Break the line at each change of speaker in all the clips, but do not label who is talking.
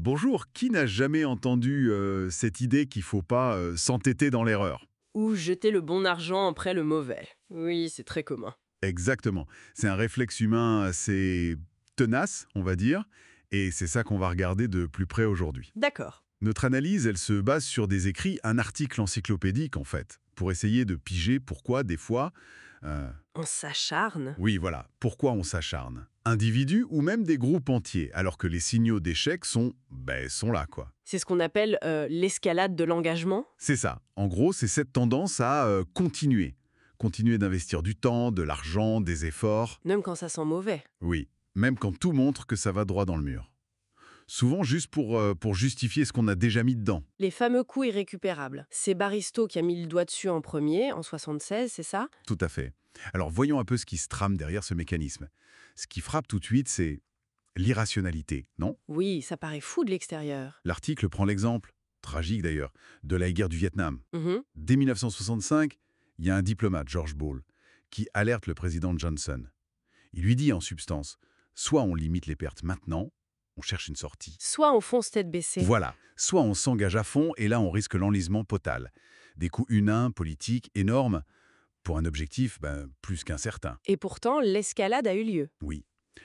Bonjour, qui n'a jamais entendu cette idée qu'il faut pas s'entêter dans l'erreur?
Ou jeter le bon argent après le mauvais. Oui, c'est très commun.
Exactement. C'est un réflexe humain assez tenace, on va dire, et c'est ça qu'on va regarder de plus près aujourd'hui.
D'accord.
Notre analyse, elle se base sur des écrits, un article encyclopédique en fait, pour essayer de piger pourquoi des fois, euh,
On s'acharne.
oui voilà, pourquoi on s'acharne. Individus ou même des groupes entiers, alors que les signaux d'échec sont là quoi.
C'est ce qu'on appelle l'escalade de l'engagement.
C'est ça. En gros, c'est cette tendance à continuer. Continuer d'investir du temps, de l'argent, des efforts.
Même quand ça sent mauvais.
Oui, même quand tout montre que ça va droit dans le mur. Souvent juste pour justifier ce qu'on a déjà mis dedans.
Les fameux coups irrécupérables. C'est Baristo qui a mis le doigt dessus en premier, en 76, c'est ça?
Tout à fait. Alors voyons un peu ce qui se trame derrière ce mécanisme. Ce qui frappe tout de suite, c'est l'irrationalité, non?
Oui, ça paraît fou de l'extérieur.
L'article prend l'exemple, tragique d'ailleurs, de la guerre du Vietnam.
Mhm.
Dès 1965, il y a un diplomate, George Bull, qui alerte le président Johnson. Il lui dit en substance, soit on limite les pertes maintenant, on cherche une sortie.
Soit on fonce tête baissée.
Voilà, soit on s'engage à fond et là on risque l'enlisement total. Des coûts humains, politiques, énormes, pour un objectif plus qu'incertain.
Et pourtant, l'escalade a eu lieu.
Oui.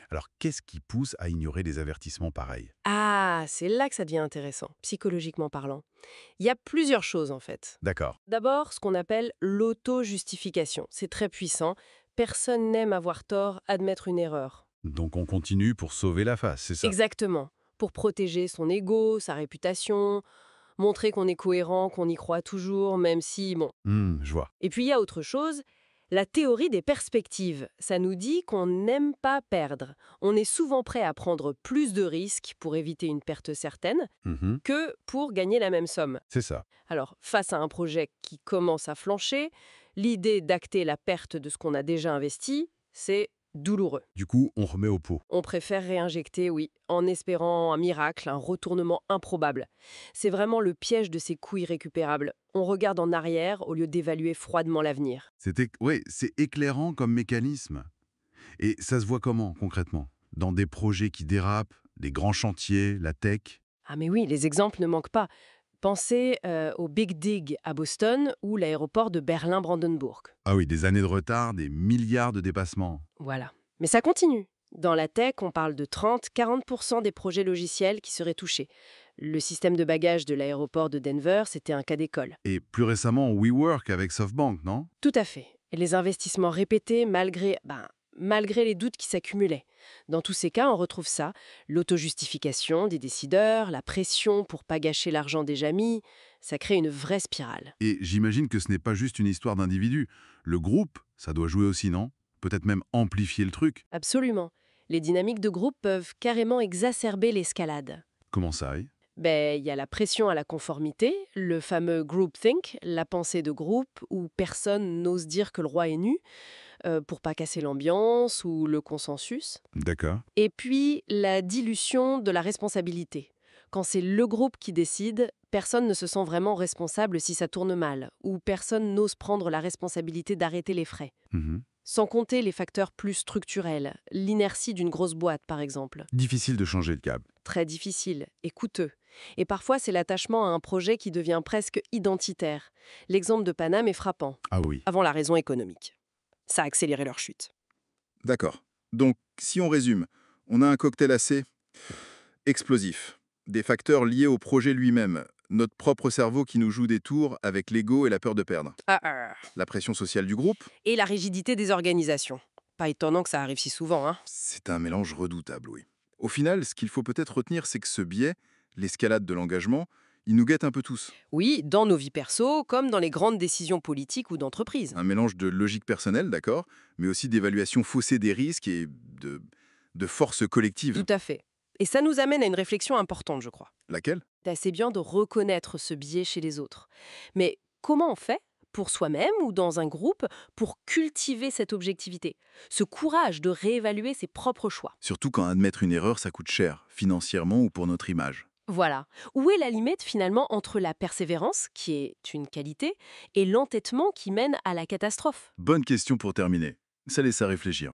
Alors qu'est-ce qui pousse à ignorer des avertissements pareils?
Ah, c'est là que ça devient intéressant, psychologiquement parlant. Il y a plusieurs choses en fait.
D'accord.
D'abord, ce qu'on appelle l'auto-justification. C'est très puissant. Personne n'aime avoir tort, admettre une erreur.
Donc on continue pour sauver la face, c'est ça?
Exactement. Pour protéger son ego, sa réputation, montrer qu'on est cohérent, qu'on y croit toujours, même si, bon.
Je vois.
Et puis il y a autre chose, la théorie des perspectives. Ça nous dit qu'on n'aime pas perdre. On est souvent prêt à prendre plus de risques pour éviter une perte certaine
Mhm,
que pour gagner la même somme.
c'est ça.
Alors, face à un projet qui commence à flancher, l'idée d'acter la perte de ce qu'on a déjà investi, c'est douloureux.
Du coup, on remet au pot.
On préfère réinjecter, oui, en espérant un miracle, un retournement improbable. C'est vraiment le piège de ces coups irrécupérables. On regarde en arrière au lieu d'évaluer froidement l'avenir.
C'est éclairant comme mécanisme. Et ça se voit comment, concrètement? Dans des projets qui dérapent, des grands chantiers, la tech?
Ah mais oui, les exemples ne manquent pas. Pensez au Big Dig à Boston ou l'aéroport de Berlin-Brandenburg.
Ah oui, des années de retard, des milliards de dépassements.
Voilà. Mais ça continue. Dans la tech, on parle de 30-40% des projets logiciels qui seraient touchés. Le système de bagages de l'aéroport de Denver, c'était un cas d'école.
Et plus récemment, WeWork avec SoftBank, non?
Tout à fait. Et les investissements répétés malgré les doutes qui s'accumulaient. Dans tous ces cas, on retrouve ça, l'auto-justification des décideurs, la pression pour pas gâcher l'argent déjà mis, ça crée une vraie spirale.
Et j'imagine que ce n'est pas juste une histoire d'individu. Le groupe, ça doit jouer aussi, non? Peut-être même amplifier le truc.
Absolument. Les dynamiques de groupe peuvent carrément exacerber l'escalade.
Comment ça, oui?
Il y a la pression à la conformité, le fameux groupthink, la pensée de groupe où personne n'ose dire que le roi est nu, pour pas casser l'ambiance ou le consensus.
D'accord.
Et puis, la dilution de la responsabilité. Quand c'est le groupe qui décide, personne ne se sent vraiment responsable si ça tourne mal, ou personne n'ose prendre la responsabilité d'arrêter les frais.
Mhm.
Sans compter les facteurs plus structurels, l'inertie d'une grosse boîte par exemple.
Difficile de changer le cap.
Très difficile et coûteux. Et parfois, c'est l'attachement à un projet qui devient presque identitaire. L'exemple de Paname est frappant,
Ah oui.
avant la raison économique. Ça a accéléré leur chute.
D'accord. Donc, si on résume, on a un cocktail assez explosif. Des facteurs liés au projet lui-même. Notre propre cerveau qui nous joue des tours avec l'ego et la peur de perdre. La pression sociale du groupe,
Et la rigidité des organisations. Pas étonnant que ça arrive si souvent, hein.
c'est un mélange redoutable, oui. Au final, ce qu'il faut peut-être retenir, c'est que ce biais, l'escalade de l'engagement, il nous guette un peu tous.
Oui, dans nos vies perso, comme dans les grandes décisions politiques ou d'entreprise.
Un mélange de logique personnelle, d'accord, mais aussi d'évaluation faussée des risques et de force collective.
Tout à fait. Et ça nous amène à une réflexion importante, je crois.
Laquelle?
C'est assez bien de reconnaître ce biais chez les autres. Mais comment on fait pour soi-même ou dans un groupe pour cultiver cette objectivité, ce courage de réévaluer ses propres choix?
Surtout quand admettre une erreur, ça coûte cher, financièrement ou pour notre image.
Voilà. Où est la limite finalement entre la persévérance, qui est une qualité, et l'entêtement qui mène à la catastrophe?
Bonne question pour terminer. Ça laisse à réfléchir.